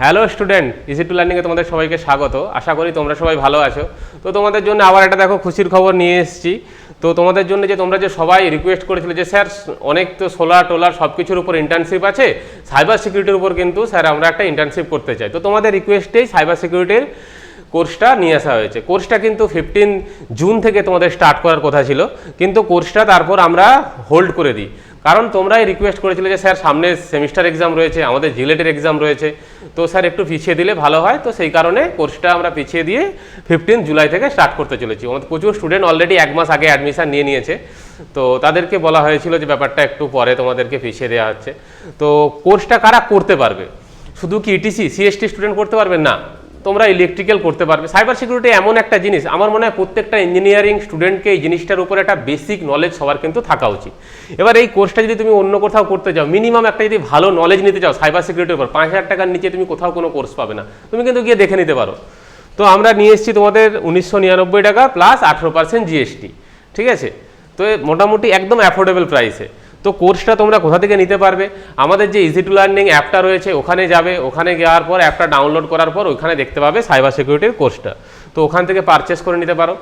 Hello student, easy to লার্নিংয়ে তোমাদের সবাইকে স্বাগত। আশা করি তোমরা সবাই ভালো আছো। তো তোমাদের জন্য আবার একটা দেখো খুশির খবর নিয়ে এসেছি। তো তোমাদের জন্য যে তোমরা যে সবাই রিকোয়েস্ট করেছিলে যে স্যার অনেক তো সোলার টোলার সব কিছুর উপর ইন্টার্নশিপ আছে, সাইবার সিকিউরিটির উপর কিন্তু স্যার আমরা একটা ইন্টার্নশিপ করতে চাই। তো তোমাদের রিকোয়েস্টেই সাইবার সিকিউরিটির কোর্সটা নিয়ে আসা হয়েছে। কোর্সটা কিন্তু 15 জুন থেকে তোমাদের স্টার্ট করার কথা ছিল, কিন্তু কোর্সটা তারপর আমরা হোল্ড করে দিই। কারণ তোমরাই রিকোয়েস্ট করেছিলে যে স্যার সামনে সেমিস্টার এক্সাম রয়েছে, আমাদের জিলেটের এক্সাম রয়েছে, তো স্যার একটু পিছিয়ে দিলে ভালো হয়। তো সেই কারণে কোর্সটা আমরা পিছিয়ে দিয়ে 15 জুলাই থেকে স্টার্ট করতে চলেছি। আমাদের প্রচুর স্টুডেন্ট অলরেডি 1 মাস আগে অ্যাডমিশন নিয়ে নিয়েছে। তো তাদেরকে বলা হয়েছিল যে ব্যাপারটা একটু পরে তোমাদেরকে পিছিয়ে দেওয়া হচ্ছে। তো কোর্সটা কারা করতে পারবে? শুধু কি ইটিসি সিএসটি স্টুডেন্ট করতে পারবে? না, তোমরা ইলেকট্রিক্যাল করতে পারবে। সাইবার সিকিউরিটি এমন একটা জিনিস, আমার মনে হয় প্রত্যেকটা ইঞ্জিনিয়ারিং স্টুডেন্টকে এই জিনিসটার উপর একটা বেসিক নলেজ সবার কিন্তু থাকা উচিত। এবার এই কোর্সটা যদি তুমি অন্য কোথাও করতে চাও, মিনিমাম একটা যদি ভালো নলেজ নিতে চাও সাইবার সিকিউরিটির উপর, 5,000 টাকার নিচে তুমি কোথাও কোনো কোর্স পাবে না। তুমি কিন্তু গিয়ে দেখে নিতে পারো। তো আমরা নিয়ে এসেছি তোমাদের 1999 টাকা প্লাস 18% জিএসটি, ঠিক আছে? তো মোটামুটি একদম অ্যাফোর্ডেবল প্রাইসে। তো কোর্সটা তোমরা কোথা থেকে নিতে পারবে? আমাদের যে ইজি টু লার্নিং অ্যাপটা রয়েছে ওখানে যাবে, ওখানে যাওয়ার পর অ্যাপটা ডাউনলোড করার পর ওইখানে দেখতে পাবে সাইবার সিকিউরিটির কোর্সটা। তো ওখান থেকে পারচেস করে নিতে পারো।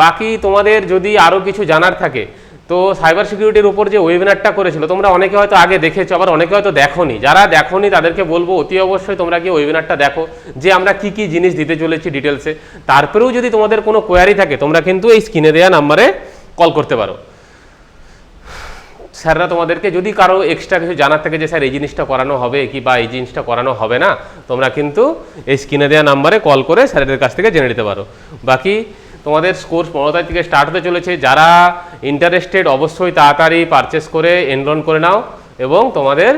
বাকি তোমাদের যদি আরও কিছু জানার থাকে, তো সাইবার সিকিউরিটির উপর যে ওয়েবিনারটা করেছিল তোমরা অনেকে হয়তো আগে দেখেছো, আবার অনেকে হয়তো দেখোনি। যারা দেখোনি তাদেরকে বলবো অতি অবশ্যই তোমরা গিয়ে ওয়েবিনারটা দেখো, যে আমরা কি কি জিনিস দিতে চলেছি ডিটেলসে। তারপরেও যদি তোমাদের কোনো কোয়ারি থাকে তোমরা কিন্তু এই স্ক্রিনে দেওয়া নাম্বারে কল করতে পারো। স্যাররা তোমাদেরকে যদি কারো এক্সট্রা কিছু জানার থাকে যে স্যার এই জিনিসটা করানো হবে কি বা এই জিনিসটা করানো হবে না, তোমরা কিন্তু এই স্ক্রিনে দেওয়া নাম্বারে কল করে স্যারেদের কাছ থেকে জেনে নিতে পারো। বাকি তোমাদের কোর্স 15 তারিখ থেকে স্টার্ট হতে চলেছে। যারা ইন্টারেস্টেড অবশ্যই তাড়াতাড়ি পারচেস করে এনরোল করে নাও, এবং তোমাদের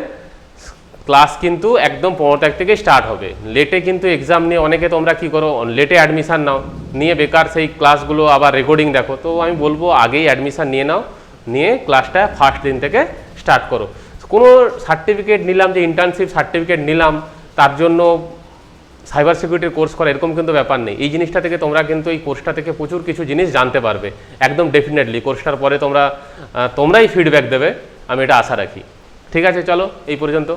ক্লাস কিন্তু একদম 15 তারিখ থেকে স্টার্ট হবে। লেটে কিন্তু এক্সাম নিয়ে অনেকে তোমরা কি করো, লেটে অ্যাডমিশান নাও, নিয়ে বেকার সেই ক্লাসগুলো আবার রেকর্ডিং দেখো। তো আমি বলবো আগেই অ্যাডমিশান নিয়ে নাও, নিয়ে ক্লাসটা ফার্স্ট দিন থেকে স্টার্ট করো। কোনো সার্টিফিকেট নিলাম যে ইন্টার্নশিপ সার্টিফিকেট নিলাম তার জন্য সাইবার সিকিউরিটির কোর্স করা, এরকম কিন্তু ব্যাপার নেই। এই জিনিসটা থেকে তোমরা কিন্তু এই কোর্সটা থেকে প্রচুর কিছু জিনিস জানতে পারবে একদম ডেফিনেটলি। কোর্সটার পরে তোমরাই ফিডব্যাক দেবে, আমি এটা আশা রাখি। ঠিক আছে, চলো এই পর্যন্ত।